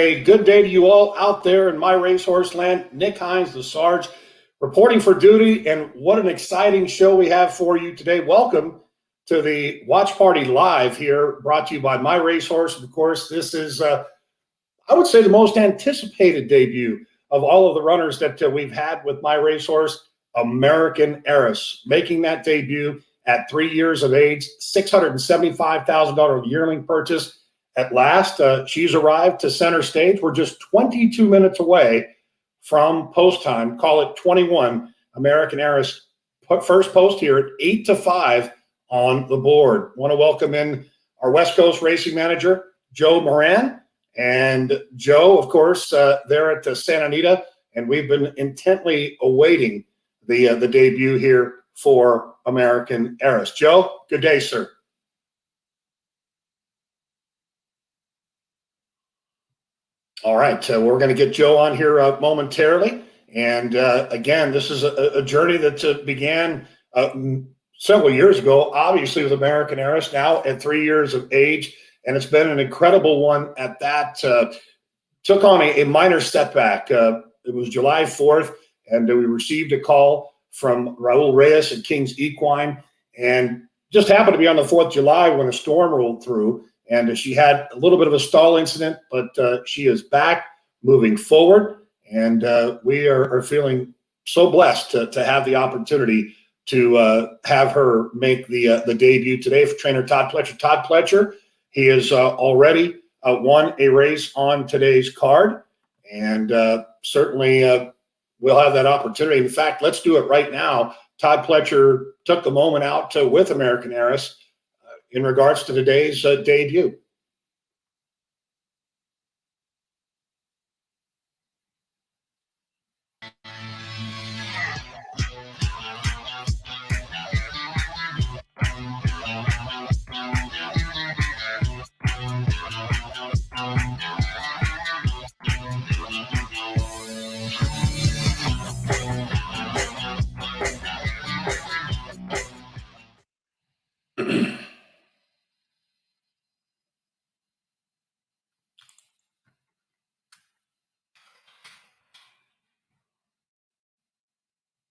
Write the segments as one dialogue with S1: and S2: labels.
S1: a good day to you all out there in my racehorse land. Nick Hines, the Sarge, reporting for duty, and what an exciting show we have for you today. Welcome to the Watch Party Live here, brought to you by My Racehorse. Of course, this is, I would say, the most anticipated debut of all of the runners that we've had with My Racehorse, American Heiress, making that debut at 3 years of age, $675,000 yearling purchase. At last, she's arrived to center stage. We're just 22 minutes away from post time. Call it 21. American Heiress first post here at 8-5 on the board. Want to welcome in our West Coast racing manager, Joe Moran. And Joe, of course, there at Santa Anita, and we've been intently awaiting the debut here for American Heiress. Joe, good day, sir. All right, we're going to get Joe on here momentarily. And again, this is a journey that began several years ago, obviously with American Heiress, now at 3 years of age. And it's been an incredible one at that. Took on a minor setback. It was July 4th, and we received a call from Raul Heiress at King's Equine. And just happened to be on the 4th of July when a storm rolled through. And she had a little bit of a stall incident, but she is back, moving forward. And we are feeling so blessed to have the opportunity to have her make the debut today for trainer Todd Pletcher. Todd Pletcher, he has already won a race on today's card. And certainly we'll have that opportunity. In fact, let's do it right now. Todd Pletcher took the moment out with American Heiress in regards to today's debut.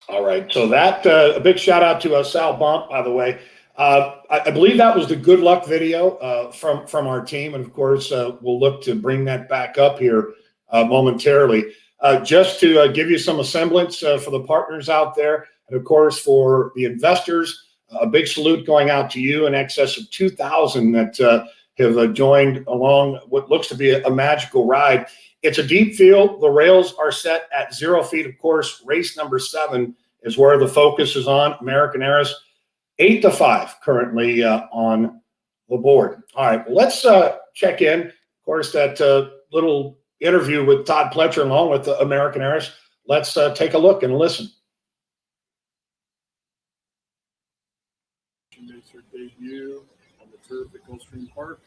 S1: All right, so that a big shout out to Sal Bump, by the way. I believe that was the good luck video from our team, and of course we'll look to bring that back up here momentarily. Just to give you some semblance for the partners out there, and of course for the investors, a big salute going out to you. In excess of 2,000 that have joined along what looks to be a magical ride. It's a deep field. The rails are set at 0 feet. Of course, race number 7 is where the focus is on. American Heiress, 8-5 currently on the board. All right, well, let's check in. Of course, that little interview with Todd Pletcher along with American Heiress. Let's take a look and listen.
S2: She makes her debut on the turf at Gulfstream Park.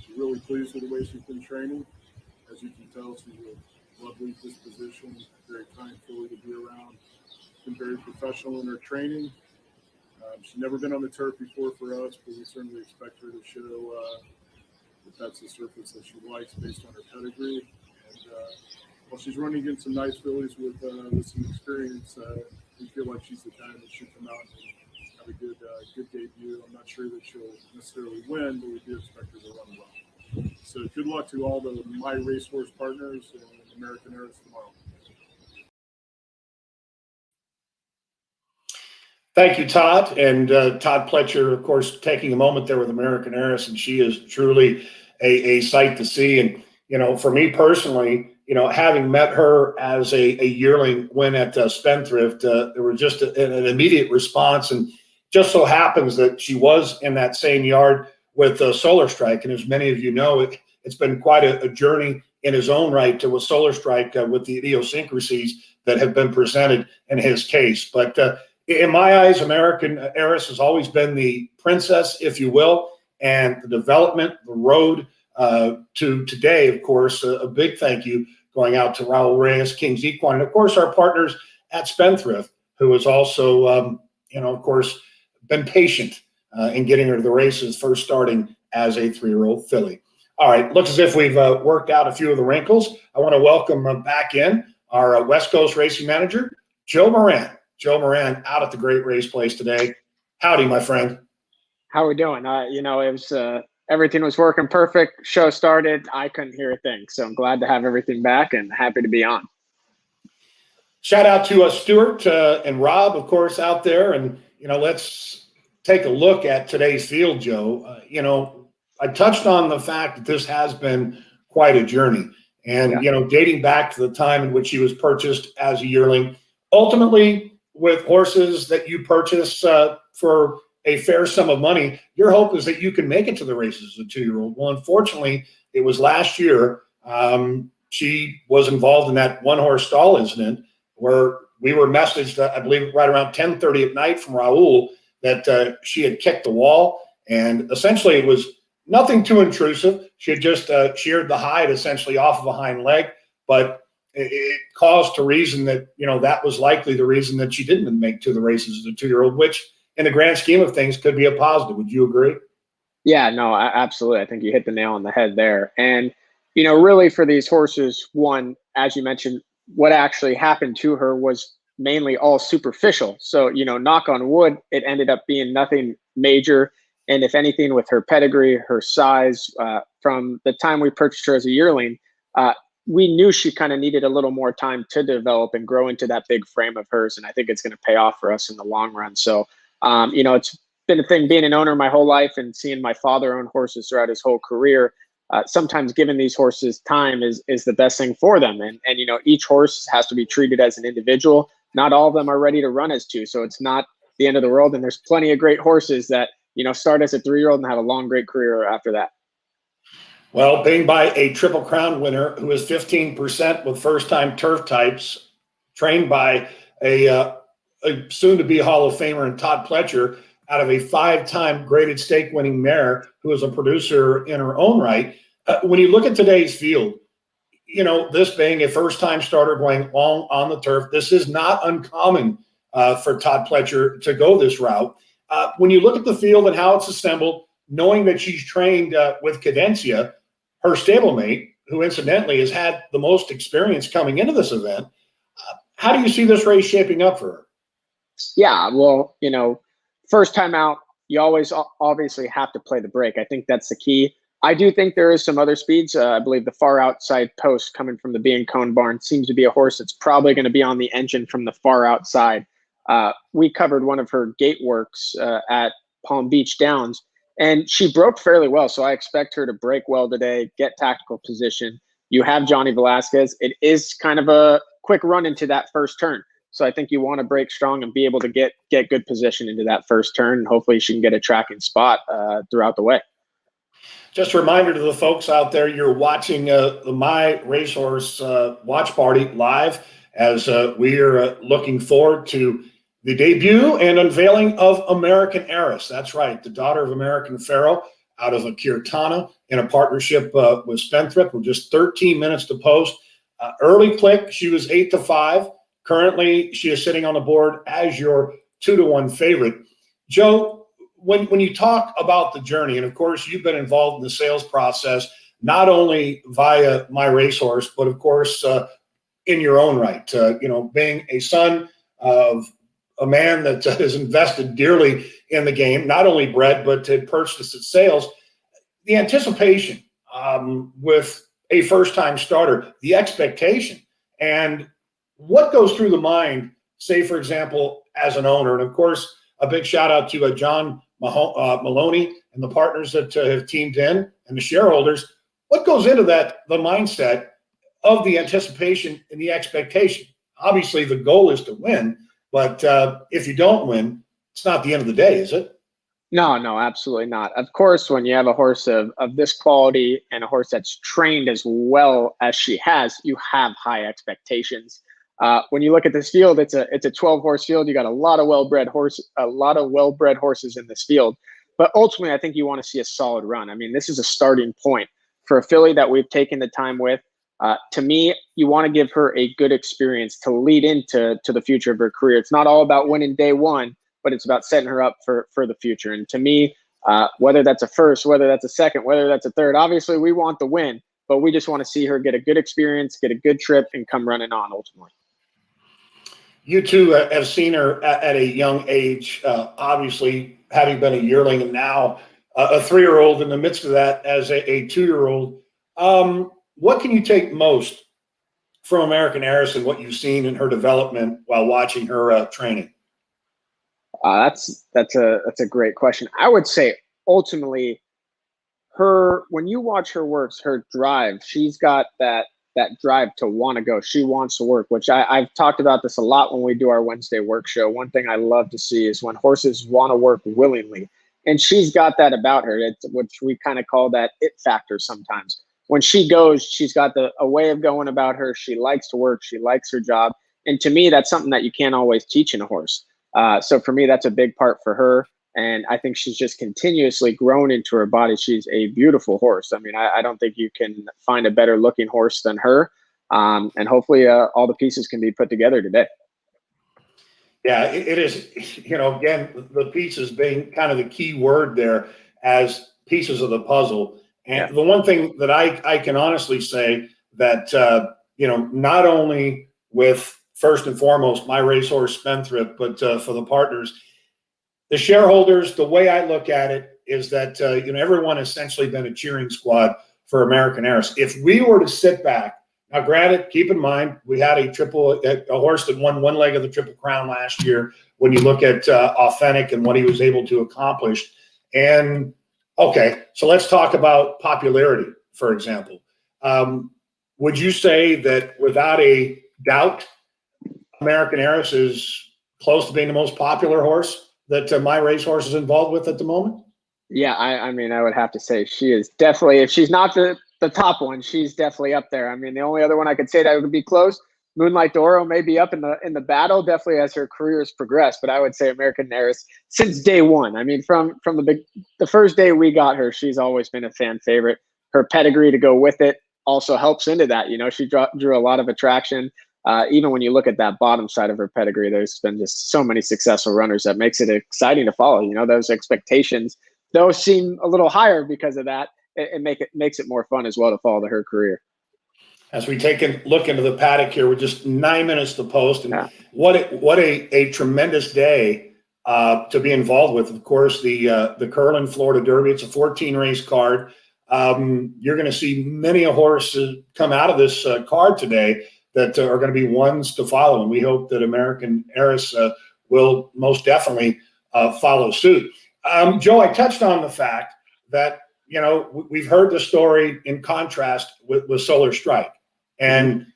S2: She's really pleased with the way she's been training. As you can tell, she's a lovely disposition, very kind filly to be around. Been very professional in her training. She's never been on the turf before for us, but we certainly expect her to show that that's the surface that she likes based on her pedigree. And while she's running against some nice fillies with some experience, we feel like she's the kind that should come out and have a good debut. I'm not sure that she'll necessarily win, but we do expect her to run well. So good luck to all the My Racehorse partners and American Heiress tomorrow.
S1: Thank you, Todd. And Todd Pletcher, of course, taking a moment there with American Heiress, and she is truly a sight to see. And, you know, for me personally, you know, having met her as a yearling win at Spendthrift, there was just an immediate response. And just so happens that she was in that same yard with Solar Strike. And as many of you know, it's been quite a journey in his own right with Solar Strike with the idiosyncrasies that have been presented in his case. But in my eyes, American Heiress has always been the princess, if you will, and the development, the road to today, of course, a big thank you going out to Raul Reyes, King's Equine, and of course our partners at Spendthrift, who has also, you know, of course, been patient in getting her to the races, first starting as a 3-year-old filly. All right, looks as if we've worked out a few of the wrinkles. I want to welcome back in our West Coast racing manager, Joe Moran. Joe Moran out at the Great Race Place today. Howdy, my friend.
S3: How are we doing? It was everything was working perfect. Show started. I couldn't hear a thing, so I'm glad to have everything back and happy to be on.
S1: Shout out to Stuart and Rob, of course, out there. And, let's take a look at today's field, Joe. I touched on the fact that this has been quite a journey. And, dating back to the time in which he was purchased as a yearling, ultimately with horses that you purchase for a fair sum of money, your hope is that you can make it to the races as a 2-year-old. Well, unfortunately, it was last year. She was involved in that one-horse stall incident where we were messaged, I believe, right around 10:30 at night from Raul that she had kicked the wall. And essentially it was nothing too intrusive. She had just sheared the hide essentially off of a hind leg, but it caused to reason that, that was likely the reason that she didn't make to the races as a 2-year-old, which in the grand scheme of things could be a positive. Would you agree?
S3: Yeah, no, absolutely. I think you hit the nail on the head there. And, really for these horses, one, as you mentioned, what actually happened to her was mainly all superficial. So, knock on wood, it ended up being nothing major. And if anything, with her pedigree, her size, from the time we purchased her as a yearling, we knew she kind of needed a little more time to develop and grow into that big frame of hers. And I think it's going to pay off for us in the long run. So, it's been a thing being an owner my whole life and seeing my father own horses throughout his whole career. Sometimes giving these horses time is the best thing for them. And each horse has to be treated as an individual. Not all of them are ready to run as 2. So it's not the end of the world. And there's plenty of great horses that, start as a 3-year-old and have a long, great career after that.
S1: Well, being by a Triple Crown winner who is 15% with first-time turf types, trained by a soon-to-be Hall of Famer in Todd Pletcher, out of a 5-time graded stake winning mare who is a producer in her own right. When you look at today's field, this being a first-time starter going long on the turf, this is not uncommon for Todd Pletcher to go this route. When you look at the field and how it's assembled, knowing that she's trained with Cadencia, her stablemate, who incidentally has had the most experience coming into this event, how do you see this race shaping up for her?
S3: Yeah, well, first time out, you always obviously have to play the break. I think that's the key. I do think there is some other speeds. I believe the far outside post coming from the B&Cone barn seems to be a horse that's probably going to be on the engine from the far outside. We covered one of her gate works at Palm Beach Downs, and she broke fairly well. So I expect her to break well today, get tactical position. You have Johnny Velasquez. It is kind of a quick run into that first turn. So I think you want to break strong and be able to get good position into that first turn. And hopefully she can get a tracking spot throughout the way.
S1: Just a reminder to the folks out there, you're watching the My Racehorse watch party live as we are looking forward to the debut and unveiling of American Heiress. That's right, the daughter of American Pharaoh out of Kirtana in a partnership with Spendthrift. We're just 13 minutes to post. Early click, she was 8-5. Currently, she is sitting on the board as your 2-1 favorite. Joe, when you talk about the journey, and of course you've been involved in the sales process, not only via My Racehorse, but of course in your own right, being a son of a man that has invested dearly in the game, not only bred, but to purchase its sales, the anticipation with a first-time starter, the expectation, and what goes through the mind, say, for example, as an owner. And of course, a big shout out to John Maloney and the partners that have teamed in and the shareholders. What goes into the mindset of the anticipation and the expectation? Obviously, the goal is to win, but if you don't win, it's not the end of the day, is it?
S3: No, absolutely not. Of course, when you have a horse of this quality and a horse that's trained as well as she has, you have high expectations. When you look at this field, it's a 12-horse field. You got a lot of well-bred horses in this field. But ultimately, I think you want to see a solid run. I mean, this is a starting point for a filly that we've taken the time with. To me, you want to give her a good experience to lead into the future of her career. It's not all about winning day one, but it's about setting her up for the future. And to me, whether that's a first, whether that's a second, whether that's a third. Obviously, we want the win, but we just want to see her get a good experience, get a good trip, and come running on ultimately.
S1: You two have seen her at a young age, obviously having been a yearling and now a 3-year-old in the midst of that as a 2-year-old. What can you take most from American Heiress and what you've seen in her development while watching her training?
S3: That's a great question. I would say ultimately, when you watch her works, her drive, she's got that drive to want to go. She wants to work, which I've talked about this a lot when we do our Wednesday work show. One thing I love to see is when horses want to work willingly, and she's got that about her. It's which we kind of call that it factor sometimes. When she goes, she's got a way of going about her. She likes to work. She likes her job. And to me, that's something that you can't always teach in a horse. So for me, that's a big part for her. And I think she's just continuously grown into her body. She's a beautiful horse. I mean, I don't think you can find a better looking horse than her. And hopefully all the pieces can be put together today.
S1: Yeah, it is, again, the pieces being kind of the key word there as pieces of the puzzle. And the one thing that I can honestly say that, not only with first and foremost my racehorse Spendthrift, but for the partners, the shareholders, the way I look at it is that, everyone essentially been a cheering squad for American Heiress. If we were to sit back, now granted, keep in mind, we had a horse that won one leg of the Triple Crown last year when you look at Authentic and what he was able to accomplish. And okay, so let's talk about popularity, for example. Would you say that without a doubt, American Heiress is close to being the most popular horse that my racehorse is involved with at the moment?
S3: Yeah, I mean, I would have to say she is definitely, if she's not the top one, she's definitely up there. I mean, the only other one I could say that would be close, Moonlight Doro may be up in the battle, definitely as her career has progressed. But I would say American Heiress since day one. I mean, from the first day we got her, she's always been a fan favorite. Her pedigree to go with it also helps into that. She drew a lot of attraction. Even when you look at that bottom side of her pedigree, there's been just so many successful runners that makes it exciting to follow. Those expectations, those seem a little higher because of that. It makes it more fun as well to follow her career.
S1: As we take a look into the paddock here, we're just 9 minutes to post, and what a tremendous day to be involved with. Of course, the Curlin Florida Derby. It's a 14 race card. You're going to see many a horse come out of this card today that are going to be ones to follow, and we hope that American Heiress will most definitely follow suit. Joe, I touched on the fact that we've heard the story in contrast with Solar Strike, and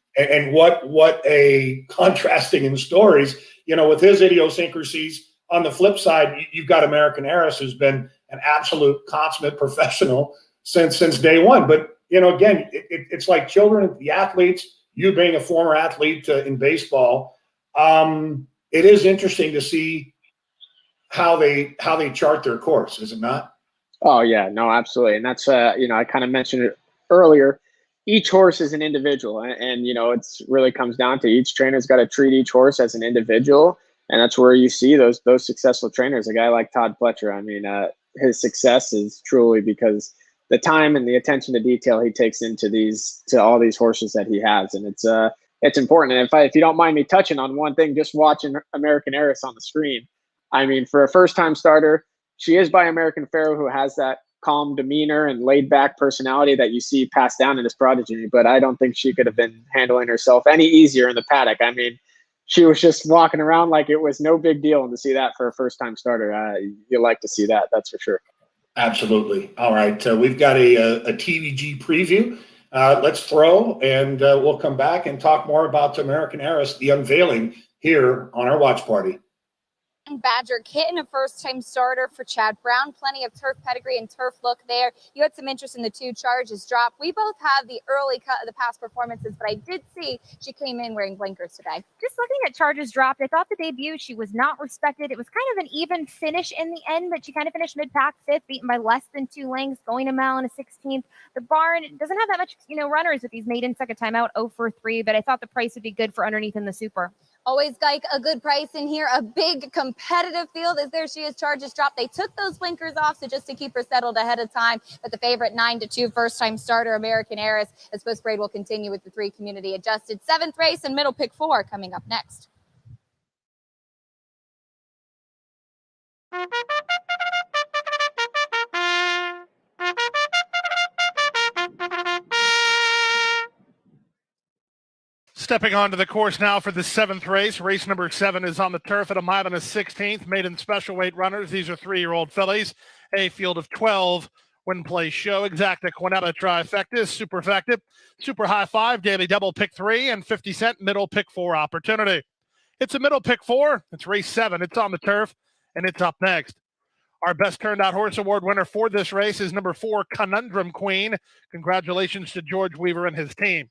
S1: what a contrasting in stories. With his idiosyncrasies. On the flip side, you've got American Heiress, who's been an absolute consummate professional since day one. But again, it's like children, the athletes. You being a former athlete in baseball, it is interesting to see how they chart their course, is it not?
S3: Oh yeah, no, absolutely. And that's I kind of mentioned it earlier. Each horse is an individual, and it's really comes down to each trainer's got to treat each horse as an individual, and that's where you see those successful trainers. A guy like Todd Pletcher, I mean, his success is truly because the time and the attention to detail he takes into all these horses that he has, and it's important. And if you don't mind me touching on one thing, just watching American Heiress on the screen, I mean, for a first-time starter, she is by American Pharoah, who has that calm demeanor and laid-back personality that you see passed down in his progeny. But I don't think she could have been handling herself any easier in the paddock. I mean, she was just walking around like it was no big deal. And to see that for a first-time starter, you like to see that. That's for sure.
S1: Absolutely. All right. We've got a TVG preview. Let's throw, and we'll come back and talk more about American Heiress, the unveiling here on our watch party.
S4: Badger Kitten, a first-time starter for Chad Brown. Plenty of turf pedigree and turf look there. You had some interest in the 2 charges drop. We both had the early cut of the past performances, but I did see she came in wearing blinkers today.
S5: Just looking at charges dropped, I thought the debut, she was not respected. It was kind of an even finish in the end, but she kind of finished mid-pack 5th, beaten by less than 2 lengths, going a mile and a 16th. The barn doesn't have that much, runners with these maidens. Second time out, 0 for 3, but I thought the price would be good for underneath in the super.
S4: Always like a good price in here. A big competitive field as there she is. Charges drop. They took those blinkers off, so just to keep her settled ahead of time. But the favorite 9-2 first-time starter American Heiress. As post grade will continue with the 3 community adjusted. 7th race and middle pick 4 coming up next.
S6: Stepping onto the course now for the 7th race. Race number 7 is on the turf at 1 mile and a 16th. Maiden special weight runners. These are 3-year-old fillies. A field of 12. Win play show. Exacta Quinetta trifecta. Superfecta. Super high 5. Daily double pick 3. And 50-cent middle pick 4 opportunity. It's a middle pick 4. It's race 7. It's on the turf. And it's up next. Our best turned out horse award winner for this race is number 4, Conundrum Queen. Congratulations to George Weaver and his team.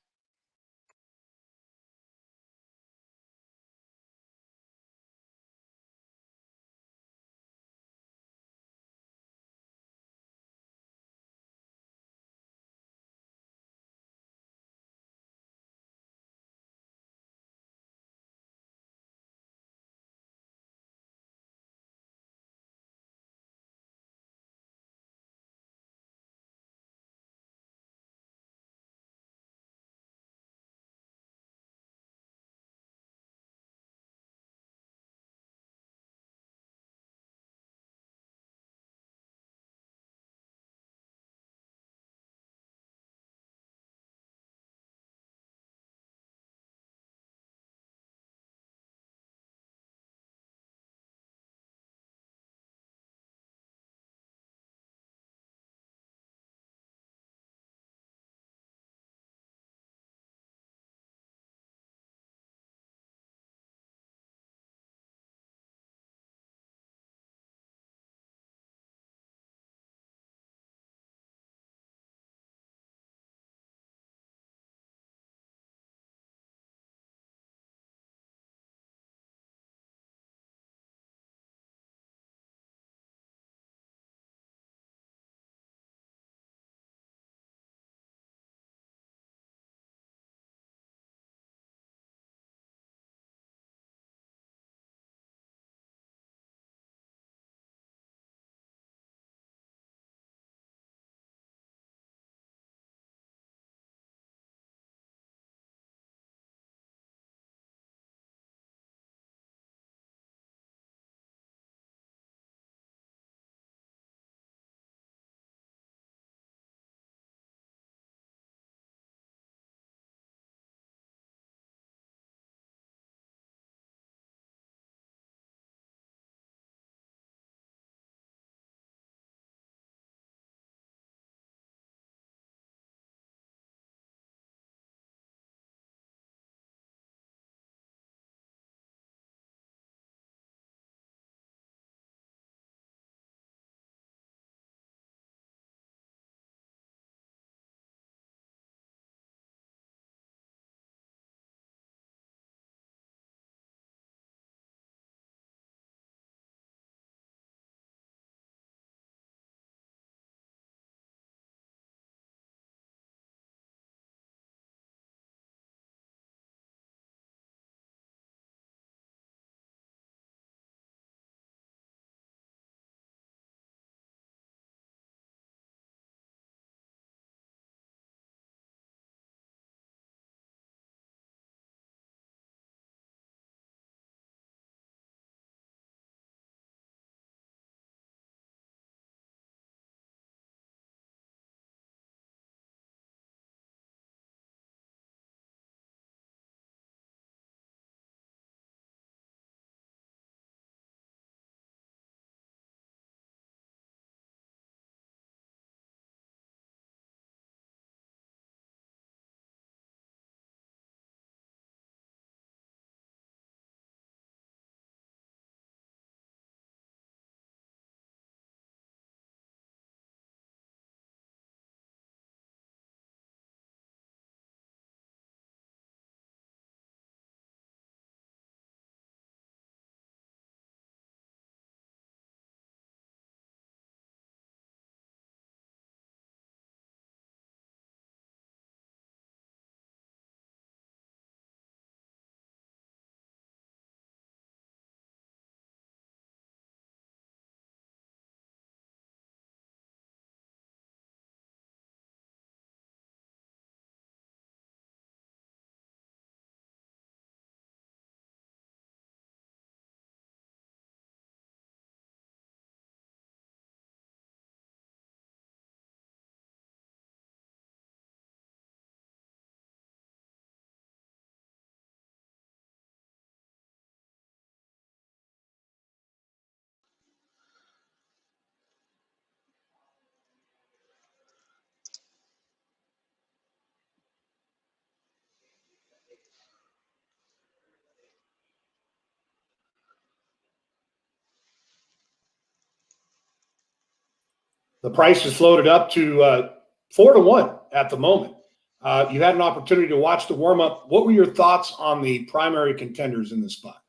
S1: The price is floated up to 4-1 at the moment. You had an opportunity to watch the warm-up. What were your thoughts on the primary contenders in this spot?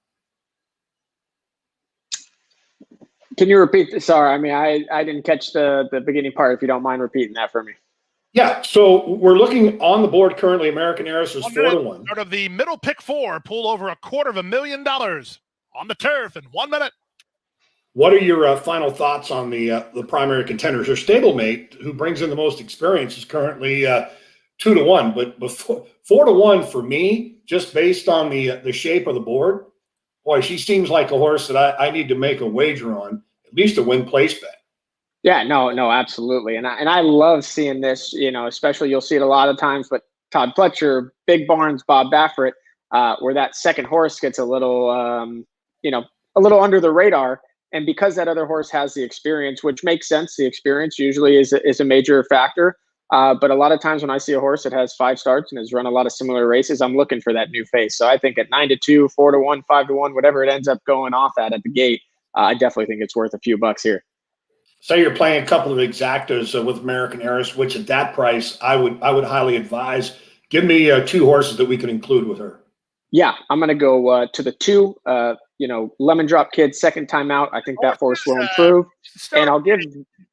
S3: Can you repeat this? Sorry, I mean, I didn't catch the beginning part. If you don't mind repeating that for me.
S1: Yeah, so we're looking on the board currently. American Heiress is 4-1.
S6: Out of the middle pick 4, pull over $250,000 on the turf in 1 minute.
S1: What are your final thoughts on the primary contenders? Your stablemate, who brings in the most experience, is currently 2-1, but before 4-1 for me, just based on the shape of the board. Boy, she seems like a horse that I need to make a wager on, at least a win place bet.
S3: Yeah, no, absolutely. And I love seeing this, you know, especially you'll see it a lot of times, but Todd Pletcher, Big Barnes, Bob Baffert, where that second horse gets a little, a little under the radar. And because that other horse has the experience, which makes sense, the experience usually is a major factor. But a lot of times when I see a horse that has 5 starts and has run a lot of similar races, I'm looking for that new face. So I think at 9-2, 4-1, 5-1, whatever it ends up going off at the gate, I definitely think it's worth a few bucks here.
S1: Say you're playing a couple of exactas with American Heiress, which at that price I would highly advise. Give me 2 horses that we can include with her.
S3: Yeah, I'm going to go to the 2. Lemon Drop Kid, second time out. I think that horse will improve. And I'll give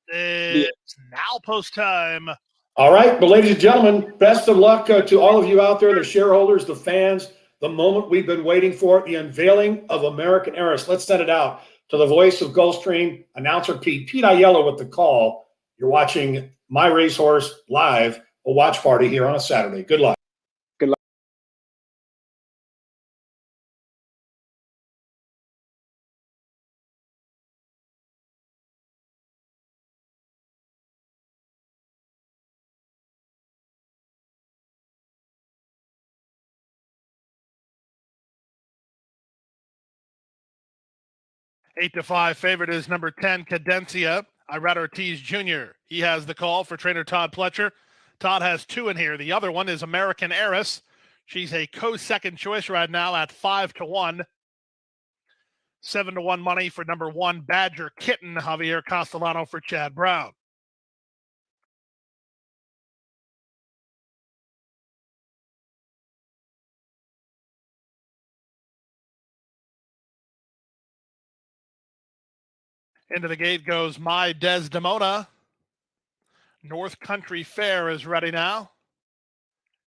S6: it's now post time.
S1: All right, but ladies and gentlemen, best of luck to all of you out there, the shareholders, the fans. The moment we've been waiting for, the unveiling of American Heiress. Let's send it out to the voice of Gulfstream, announcer Pete Aiello with the call. You're watching My Racehorse live, a watch party here on a Saturday. Good luck.
S3: Good luck.
S6: 8-5 favorite is number 10, Cadencia. Irad Ortiz Jr. He has the call for trainer Todd Pletcher. Todd has 2 in here. The other one is American Heiress. She's a co-second choice right now at 5-1. 7-1 money for number 1, Badger Kitten, Javier Castellano for Chad Brown. Into the gate goes My Desdemona. North Country Fair is ready now.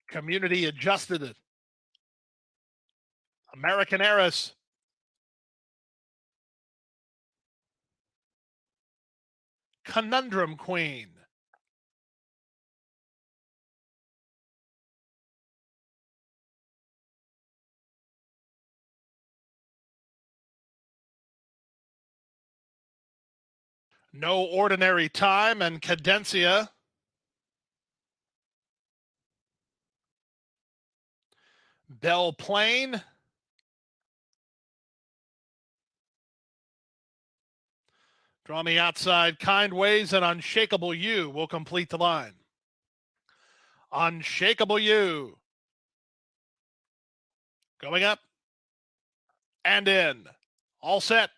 S6: Community Adjusted. American Heiress. Conundrum Queen. No Ordinary Time and Cadencia. Belle Plaine. Draw on the outside, Kind Ways and Unshakable You will complete the line. Unshakable You. Going up. And in. All set.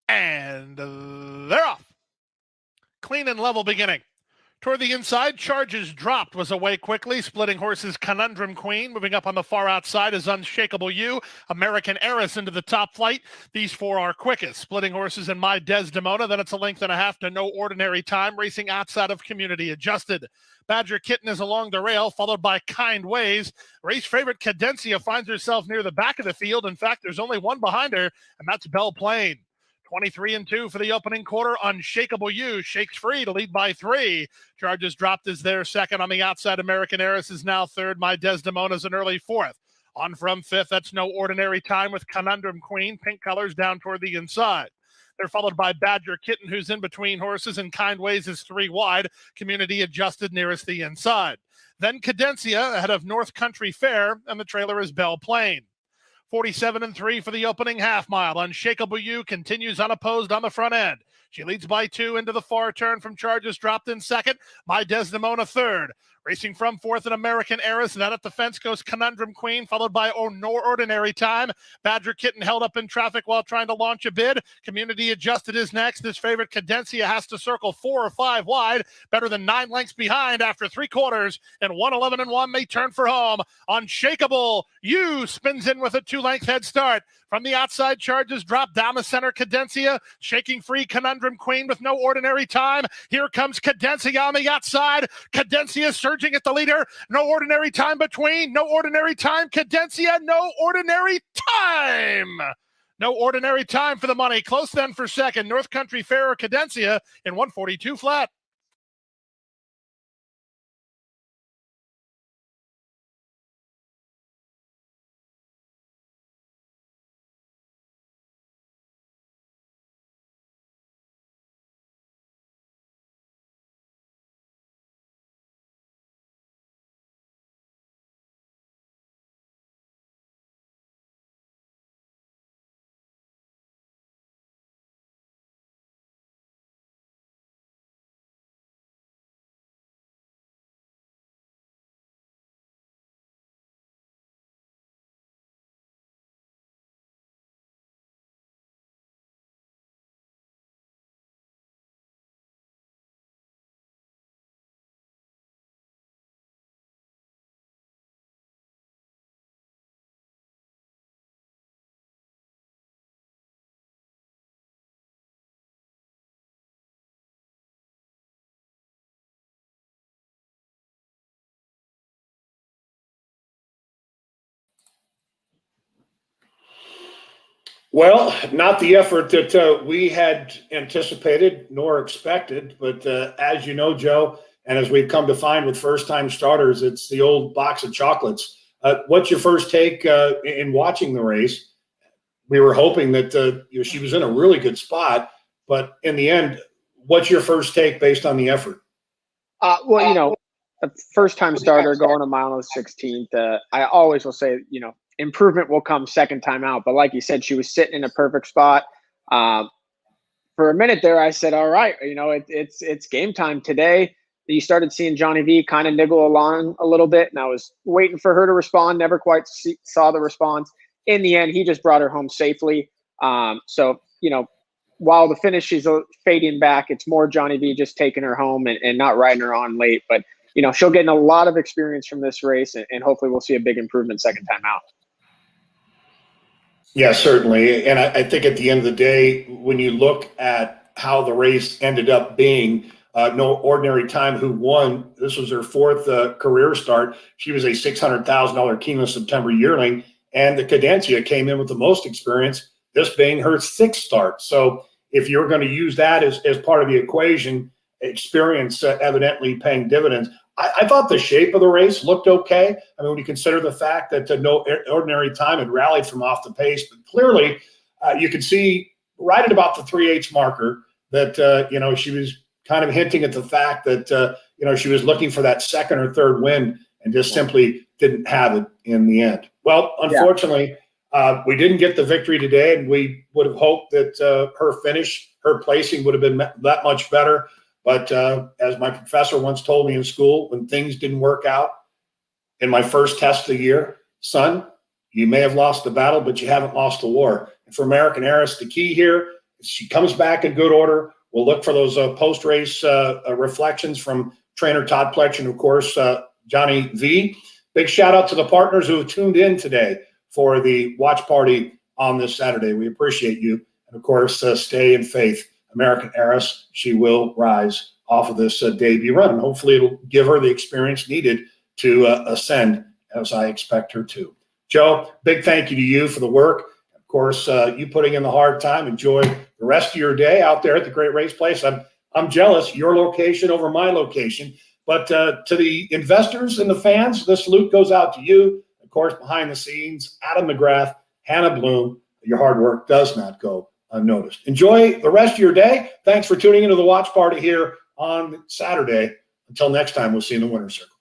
S6: And they're off. Clean and level beginning. Toward the inside, Charges Dropped was away quickly, splitting horses Conundrum Queen. Moving up on the far outside is Unshakable You. American Heiress into the top flight. These 4 are quickest. Splitting horses in My Desdemona. Then it's a length and a half to No Ordinary Time, racing outside of Community Adjusted. Badger Kitten is along the rail, followed by Kind Ways. Race favorite Cadencia finds herself near the back of the field. In fact, there's only one behind her, and that's Belle Plaine. 23-2 for the opening quarter. Unshakable You shakes free to lead by 3. Charges Dropped is there second. On the outside, American Heiress is now third. My Desdemona is an early 4th. On from 5th, that's No Ordinary Time with Conundrum Queen. Pink colors down toward the inside. They're followed by Badger Kitten, who's in between horses, and Kind Ways is 3 wide. Community Adjusted nearest the inside. Then Cadencia ahead of North Country Fair, and the trailer is Belle Plaine. 47-3 for the opening half mile. Unshakable You continues unopposed on the front end. She leads by 2 into the far turn from Charges Dropped in second. My Desdemona third. Racing from fourth, an American Heiress. Then at the fence goes Conundrum Queen, followed by No Ordinary Time. Badger Kitten held up in traffic while trying to launch a bid. Community Adjusted is next. This favorite Cadencia has to circle 4 or 5 wide, better than 9 lengths behind after 3 quarters. And 111-1 may turn for home. Unshakable You spins in with a 2-length head start. From the outside, Charges drop down the center. Cadencia shaking free. Conundrum Queen with No Ordinary Time. Here comes Cadencia on the outside. Cadencia surging at the leader. No Ordinary Time between. No Ordinary Time. Cadencia. No Ordinary Time. No Ordinary Time for the money. Close then for second. North Country Fair or Cadencia in 142 flat.
S1: Well, not the effort that we had anticipated nor expected, but as you know, Joe, and as we've come to find with first-time starters, it's the old box of chocolates. What's your first take in watching the race? We were hoping that she was in a really good spot, but in the end, what's your first take based on the effort?
S3: Well, a first-time starter going a mile and 16th, I always will say, improvement will come second time out. But like you said, she was sitting in a perfect spot. For a minute there, I said, all right, it's game time today. You started seeing Johnny V kind of niggle along a little bit, and I was waiting for her to respond, never quite saw the response. In the end, he just brought her home safely. So, while the finish is fading back, it's more Johnny V just taking her home and not riding her on late. But, she'll get a lot of experience from this race, and hopefully we'll see a big improvement second time out.
S1: Yeah, certainly. And I think at the end of the day, when you look at how the race ended up being, No Ordinary Time, who won, this was her 4th career start. She was a $600,000 Keeneland September yearling, and the Cadencia came in with the most experience, this being her 6th start. So if you're going to use that as part of the equation, experience evidently paying dividends. I thought the shape of the race looked okay. I mean, when you consider the fact that No Ordinary Time had rallied from off the pace, but clearly you could see right at about the 3/8 marker that, she was kind of hinting at the fact that, she was looking for that second or third win and just simply didn't have it in the end. Well, unfortunately, we didn't get the victory today, and we would have hoped that her placing would have been that much better. But as my professor once told me in school, when things didn't work out in my first test of the year, son, you may have lost the battle, but you haven't lost the war. And for American Heiress, the key here is she comes back in good order. We'll look for those post-race reflections from trainer Todd Pletcher and, of course, Johnny V. Big shout-out to the partners who have tuned in today for the watch party on this Saturday. We appreciate you. And, of course, stay in faith. American Heiress, she will rise off of this debut run. And hopefully it'll give her the experience needed to ascend, as I expect her to. Joe, big thank you to you for the work. Of course, you putting in the hard time. Enjoy the rest of your day out there at the Great Race Place. I'm jealous, your location over my location. But to the investors and the fans, this salute goes out to you. Of course, behind the scenes, Adam McGrath, Hannah Bloom, your hard work does not go unnoticed. Enjoy the rest of your day. Thanks for tuning into the watch party here on Saturday. Until next time, we'll see you in the winner's circle.